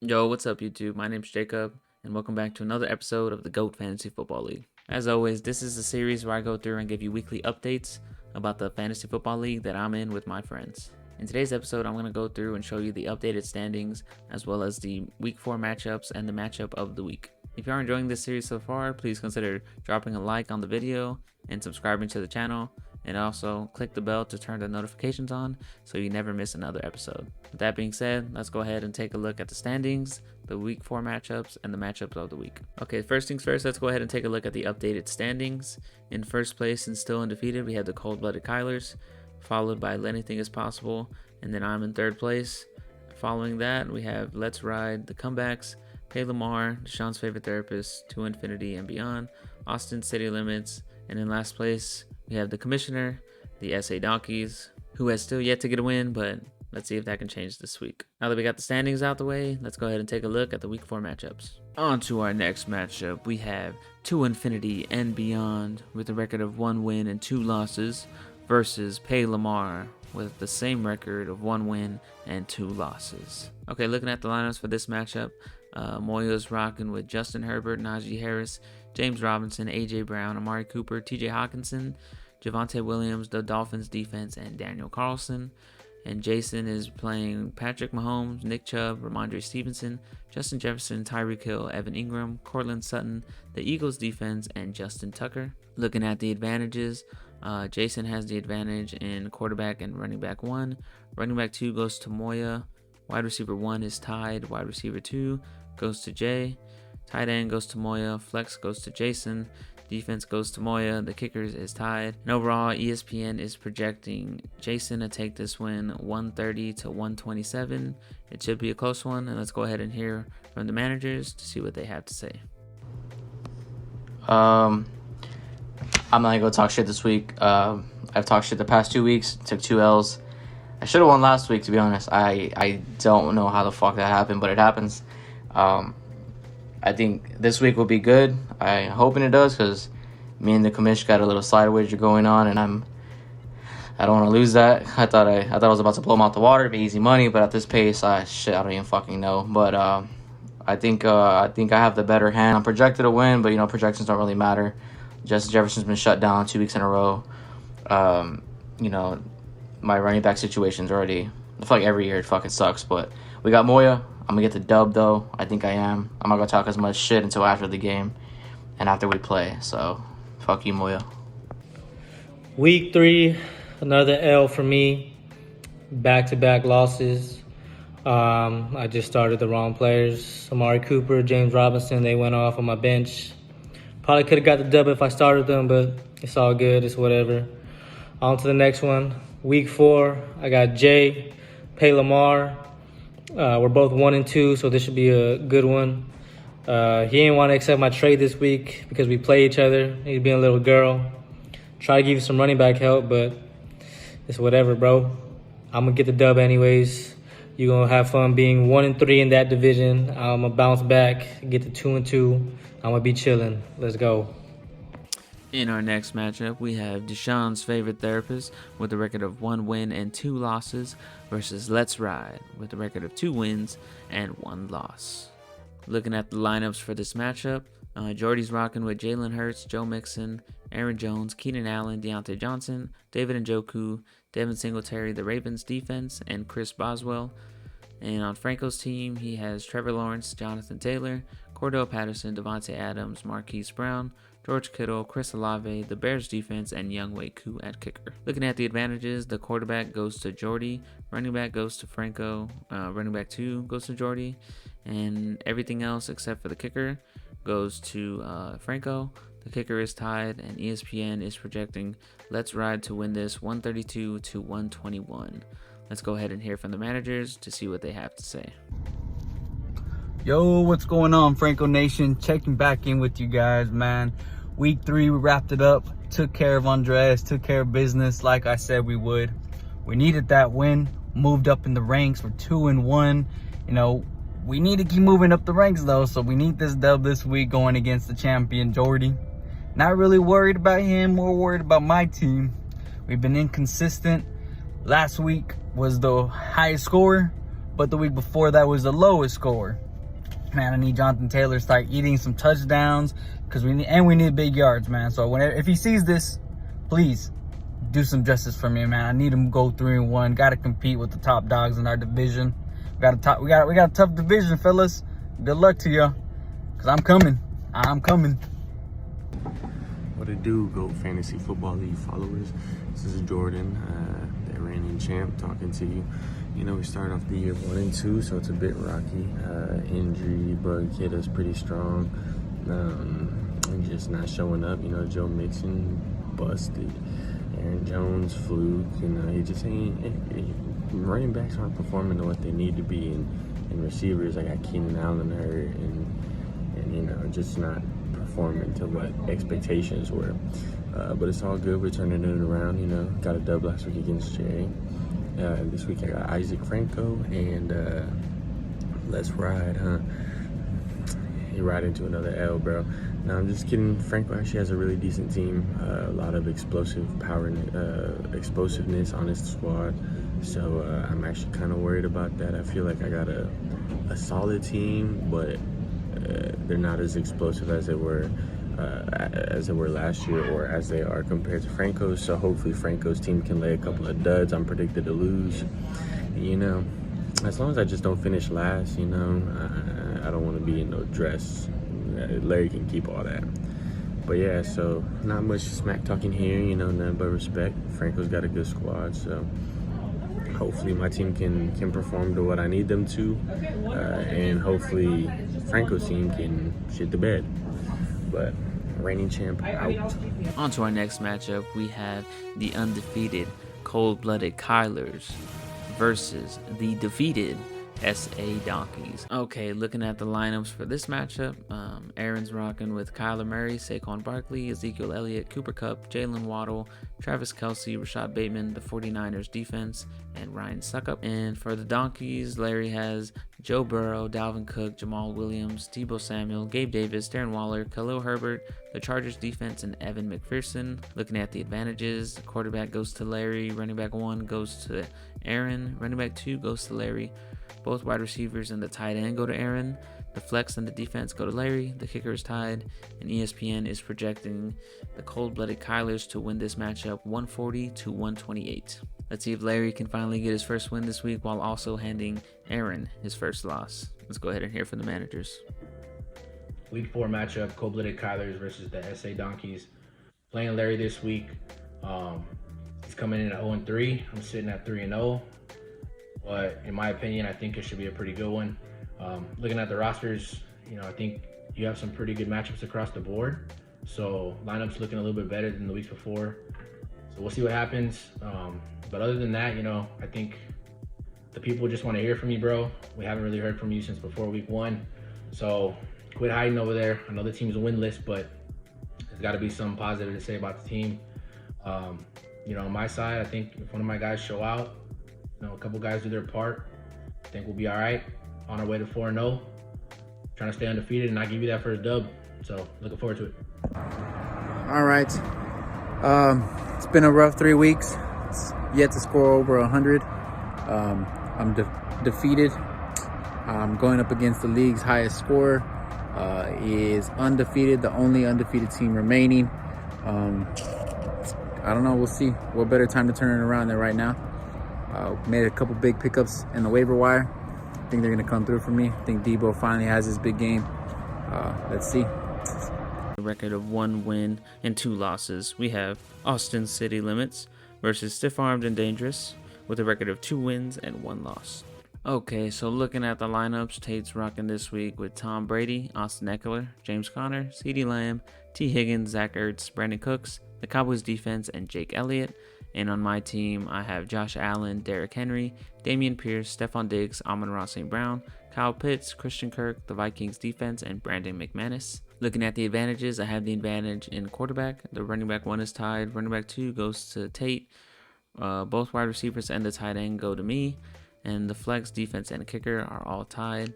Yo, what's up, YouTube? My name's Jacob, and welcome back to another episode of the GOAT Fantasy Football League. As always, this is a series where I go through and give you weekly updates about the Fantasy Football League that I'm in with my friends. In today's episode, I'm going to go through and show you the updated standings, as well as the Week 4 matchups and the matchup of the week. If you are enjoying this series so far, please consider dropping a like on the video and subscribing to the channel. And also click the bell to turn the notifications on so you never miss another episode. With that being said, let's go ahead and take a look at the standings, the week 4 matchups, and the matchups of the week. Okay, first things first, let's go ahead and take a look at the updated standings. In first place and still undefeated, we have the Cold-Blooded Kylers, followed by Anything Is Possible, and then I'm in third place. Following that, we have Let's Ride, the Comebacks, Pay Lamar, Deshaun's Favorite Therapist, To Infinity and Beyond, Austin City Limits, and in last place, we have the Commissioner, the SA Donkeys, who has still yet to get a win, but let's see if that can change this week. Now that we got the standings out the way, let's go ahead and take a look at the Week 4 matchups. On to our next matchup, we have To Infinity and Beyond with a record of 1 win and 2 losses versus Pay Lamar with the same record of 1 win and 2 losses. Okay, looking at the lineups for this matchup, Moya's rocking with Justin Herbert, Najee Harris, James Robinson, AJ Brown, Amari Cooper, TJ Hawkinson, Javonte Williams, the Dolphins defense, and Daniel Carlson. And Jason is playing Patrick Mahomes, Nick Chubb, Ramondre Stevenson, Justin Jefferson, Tyreek Hill, Evan Ingram, Cortland Sutton, the Eagles defense, and Justin Tucker. Looking at the advantages, Jason has the advantage in quarterback and running back 1. Running back 2 goes to Moya. Wide receiver 1 is tied. Wide receiver 2 goes to Jay. Tight end goes to Moya. Flex goes to Jason. Defense goes to Moya. The kickers is tied. And overall, ESPN is projecting Jason to take this win 130 to 127. It should be a close one. And let's go ahead and hear from the managers to see what they have to say. I'm not gonna go talk shit this week. I've talked shit the past 2 weeks. Took 2 L's. I should have won last week, to be honest. I don't know how the fuck that happened, but it happens. I think this week will be good. I'm hoping it does, because me and the commish got a little side wager going on, and I don't want to lose that. I thought I was about to blow them out the water, it'd be easy money, but at this pace, I don't even fucking know. But I think I have the better hand. I'm projected to win, but projections don't really matter. Justin Jefferson's been shut down 2 weeks in a row. My running back situation's already, I feel like every year it fucking sucks, but we got Moya. I'm going to get the dub, though. I think I am. I'm not going to talk as much shit until after the game and after we play. So, fuck you, Moya. Week 3, another L for me. Back-to-back losses. I just started the wrong players. Amari Cooper, James Robinson, they went off on my bench. Probably could have got the dub if I started them, but it's all good. It's whatever. On to the next one. Week 4, I got Jay, Pay Lamar. We're both 1 and 2, so this should be a good one. He didn't want to accept my trade this week because we play each other. He's being a little girl. Try to give you some running back help, but it's whatever, bro. I'm going to get the dub anyways. You're going to have fun being 1 and 3 in that division. I'm going to bounce back, get to 2 and 2. I'm going to be chilling. Let's go. In our next matchup, we have Deshaun's Favorite Therapist with a record of 1 win and 2 losses versus Let's Ride with a record of 2 wins and 1 loss. Looking at the lineups for this matchup, Jordy's rocking with Jalen Hurts, Joe Mixon, Aaron Jones, Keenan Allen, Deontay Johnson, David Njoku, Devin Singletary, the Ravens defense, and Chris Boswell. And on Franco's team, he has Trevor Lawrence, Jonathan Taylor, Cordell Patterson, Devontae Adams, Marquise Brown, George Kittle, Chris Olave, the Bears defense, and Younghoe Koo at kicker. Looking at the advantages, the quarterback goes to Jordy, running back goes to Franco, running back 2 goes to Jordy, and everything else except for the kicker goes to Franco. The kicker is tied, and ESPN is projecting Let's Ride to win this 132 to 121. Let's go ahead and hear from the managers to see what they have to say. Yo, what's going on, Franco Nation? Checking back in with you guys, man. Week 3, we wrapped it up. Took care of Andres, took care of business like I said we would. We needed that win. Moved up in the ranks. We're 2 and 1. We need to keep moving up the ranks, though. So we need this dub this week going against the champion, Jordy. Not really worried about him. More worried about my team. We've been inconsistent. Last week was the highest scorer, but the week before that was the lowest scorer. man, I need Jonathan Taylor to start eating some touchdowns because we need big yards, man. So if he sees this, please do some justice for me, man. I need him to go 3-1. Got to compete with the top dogs in our division. We got a tough division, fellas. Good luck to you, cause I'm coming. What it do, GOAT Fantasy Football League followers? This is Jordan, the reigning champ, talking to you. You know, we started off the year 1-2, so it's a bit rocky. Injury bug hit us pretty strong. And just not showing up. You know, Joe Mixon busted. Aaron Jones fluke. You know, he just ain't. Running backs aren't performing to what they need to be, and receivers, I got Keenan Allen hurt, and you know, just not performing to what expectations were. But it's all good. We're turning it around. You know, got a dub last week against Jay. This week I got Isaac Franco, and let's ride, huh? You ride into another L, bro. No, I'm just kidding. Franco actually has a really decent team. A lot of explosive power, explosiveness on his squad. So I'm actually kind of worried about that. I feel like I got a solid team, but they're not as explosive as they were last year, or as they are compared to Franco's. So hopefully Franco's team can lay a couple of duds. I'm predicted to lose. You know, as long as I just don't finish last, you know, I don't want to be in no dress. Larry can keep all that. But yeah, so not much smack talking here, you know, none but respect. Franco's got a good squad, so hopefully my team can perform to what I need them to, and hopefully Franco's team can shit the bed. But reigning champ out. On to our next matchup, we have the undefeated cold-blooded Kylers versus the defeated SA Donkeys. Okay, looking at the lineups for this matchup, Aaron's rocking with Kyler Murray, Saquon Barkley, Ezekiel Elliott, Cooper Kupp, Jalen Waddle, Travis Kelce, Rashad Bateman, the 49ers defense, and Ryan Suckup. And for the Donkeys, Larry has Joe Burrow, Dalvin Cook, Jamal Williams, Deebo Samuel, Gabe Davis, Darren Waller, Khalil Herbert, the Chargers defense, and Evan McPherson. Looking at the advantages, the quarterback goes to Larry, running back 1 goes to Aaron, running back 2 goes to Larry. Both wide receivers and the tight end go to Aaron. The flex and the defense go to Larry. The kicker is tied. And ESPN is projecting the cold-blooded Kylers to win this matchup 140-128. Let's see if Larry can finally get his first win this week while also handing Aaron his first loss. Let's go ahead and hear from the managers. Week 4 matchup, cold-blooded Kylers versus the SA Donkeys. Playing Larry this week. He's coming in at 0-3. I'm sitting at 3-0. But in my opinion, I think it should be a pretty good one. Looking at the rosters, you know, I think you have some pretty good matchups across the board. So lineups looking a little bit better than the weeks before. So we'll see what happens. But other than that, you know, I think the people just want to hear from you, bro. We haven't really heard from you since before week 1. So quit hiding over there. I know the team's winless, but there's got to be something positive to say about the team. You know, on my side, I think if one of my guys show out, you know, a couple guys do their part, I think we'll be all right. On our way to 4-0, trying to stay undefeated and not give you that first dub. So looking forward to it. All right. It's been a rough 3 weeks. It's yet to score over 100. I'm defeated. I'm going up against the league's highest scorer. Is undefeated, the only undefeated team remaining. I don't know. We'll see. What better time to turn it around than right now? Made a couple big pickups in the waiver wire. I think they're going to come through for me. I think Deebo finally has his big game. Let's see. A record of 1 win and 2 losses. We have Austin City Limits versus Stiff Armed and Dangerous with a record of 2 wins and 1 loss. Okay, so looking at the lineups, Tate's rocking this week with Tom Brady, Austin Eckler, James Conner, CeeDee Lamb, T. Higgins, Zach Ertz, Brandon Cooks, the Cowboys defense, and Jake Elliott. And on my team, I have Josh Allen, Derrick Henry, Damian Pierce, Stephon Diggs, Amon-Ra St. Brown, Kyle Pitts, Christian Kirk, the Vikings defense, and Brandon McManus. Looking at the advantages, I have the advantage in quarterback. The running back 1 is tied. Running back 2 goes to Tate. Both wide receivers and the tight end go to me. And the flex, defense, and kicker are all tied.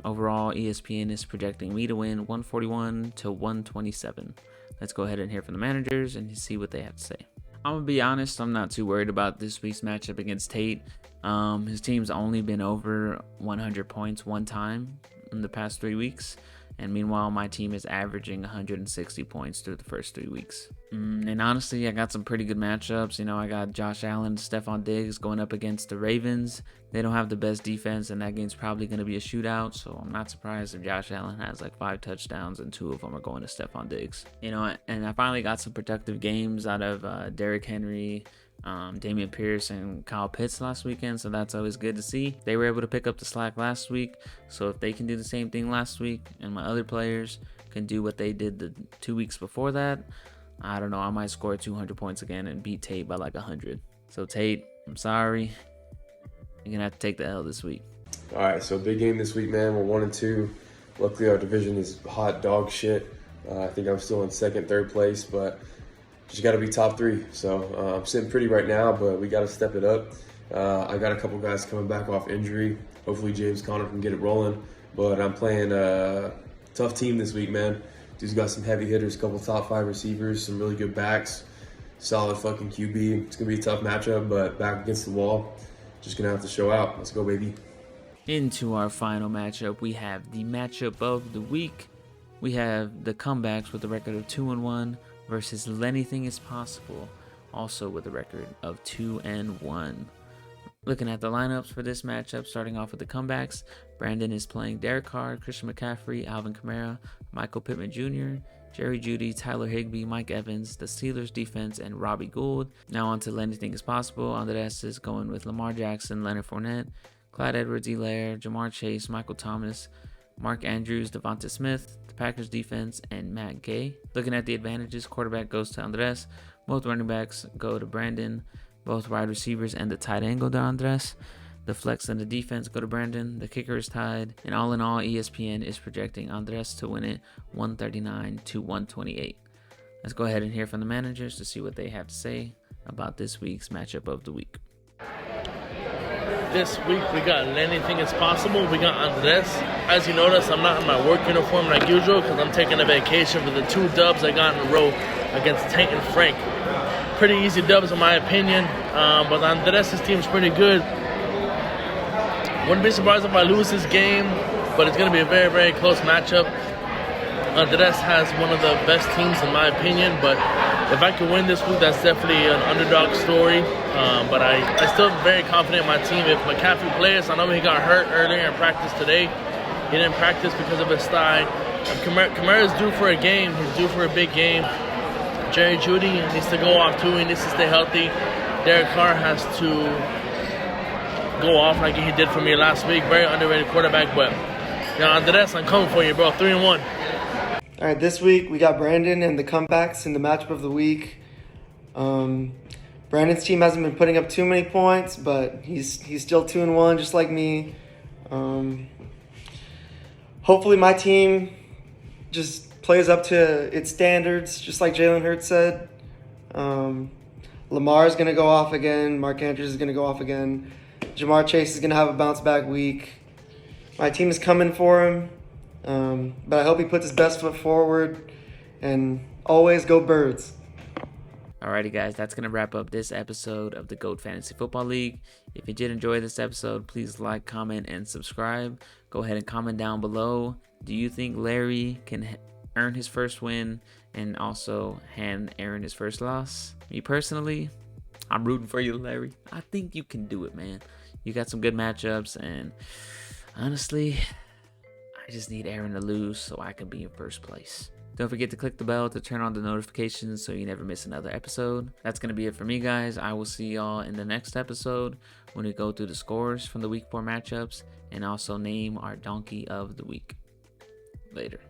Overall, ESPN is projecting me to win 141-127. Let's go ahead and hear from the managers and see what they have to say. I'm going to be honest, I'm not too worried about this week's matchup against Tate. His team's only been over 100 points 1 time. in the past 3 weeks. And meanwhile, my team is averaging 160 points through the first 3 weeks. And honestly, I got some pretty good matchups. You know, I got Josh Allen, Stephon Diggs going up against the Ravens. They don't have the best defense, and that game's probably going to be a shootout. So I'm not surprised if Josh Allen has like 5 touchdowns and 2 of them are going to Stephon Diggs. You know, and I finally got some productive games out of Derrick Henry, Damian Pierce, and Kyle Pitts last weekend, so that's always good to see. They were able to pick up the slack last week, so if they can do the same thing last week and my other players can do what they did the 2 weeks before that, I don't know, I might score 200 points again and beat Tate by like 100. So Tate, I'm sorry, you're gonna have to take the L this week. All right, so big game this week, man. We're 1-2. Luckily, our division is hot dog shit. I think I'm still in second, third place, but just got to be top 3. So I'm sitting pretty right now, but we got to step it up. I got a couple guys coming back off injury. Hopefully James Conner can get it rolling. But I'm playing a tough team this week, man. Dude's got some heavy hitters, a couple top 5 receivers, some really good backs, solid fucking QB. It's going to be a tough matchup, but back against the wall, just going to have to show out. Let's go, baby. Into our final matchup, we have the matchup of the week. We have the comebacks with a record of 2-1 versus Anything is Possible, also with a record of 2-1. Looking at the lineups for this matchup, starting off with the comebacks, Brandon is playing Derek Carr, Christian McCaffrey, Alvin Kamara, Michael Pittman Jr., Jerry Jeudy, Tyler Higbee, Mike Evans, the Steelers defense, and Robbie Gould. Now on to Anything is Possible. Andres is going with Lamar Jackson, Leonard Fournette, Clyde Edwards-Helaire, Jamar Chase, Michael Thomas, Mark Andrews, Devonta Smith, the Packers defense, and Matt Gay. Looking at the advantages, quarterback goes to Andres. Both running backs go to Brandon. Both wide receivers and the tight end go to Andres. The flex and the defense go to Brandon. The kicker is tied. And all in all, ESPN is projecting Andres to win it 139-128. Let's go ahead and hear from the managers to see what they have to say about this week's matchup of the week. This week we got Anything is Possible. We got Andres. As you notice, I'm not in my work uniform like usual because I'm taking a vacation for the 2 dubs I got in a row against Tank and Frank. Pretty easy dubs in my opinion, but Andres' team's pretty good. Wouldn't be surprised if I lose this game, but it's going to be a very, very close matchup. Andres has one of the best teams in my opinion, but if I can win this week, that's definitely an underdog story. But I still very confident in my team. If McCaffrey plays, I know he got hurt earlier in practice today. He didn't practice because of his thigh. Kamara's due for a game. He's due for a big game. Jerry Jeudy needs to go off too. He needs to stay healthy. Derek Carr has to go off like he did for me last week. Very underrated quarterback, but Andres, I'm coming for you, bro. 3-1. All right, this week we got Brandon and the comebacks in the matchup of the week. Brandon's team hasn't been putting up too many points, but he's still 2-1, just like me. Hopefully my team just plays up to its standards, just like Jalen Hurts said. Lamar's going to go off again. Mark Andrews is going to go off again. Jamar Chase is going to have a bounce-back week. My team is coming for him, but I hope he puts his best foot forward, and always go Birds. Alrighty guys, that's going to wrap up this episode of the GOAT Fantasy Football League. If you did enjoy this episode, please like, comment, and subscribe. Go ahead and comment down below. Do you think Larry can earn his first win and also hand Aaron his first loss? Me personally, I'm rooting for you, Larry. I think you can do it, man. You got some good matchups, and honestly, I just need Aaron to lose so I can be in first place. Don't forget to click the bell to turn on the notifications so you never miss another episode. That's going to be it for me, guys. I will see y'all in the next episode when we go through the scores from the week 4 matchups and also name our donkey of the week. Later.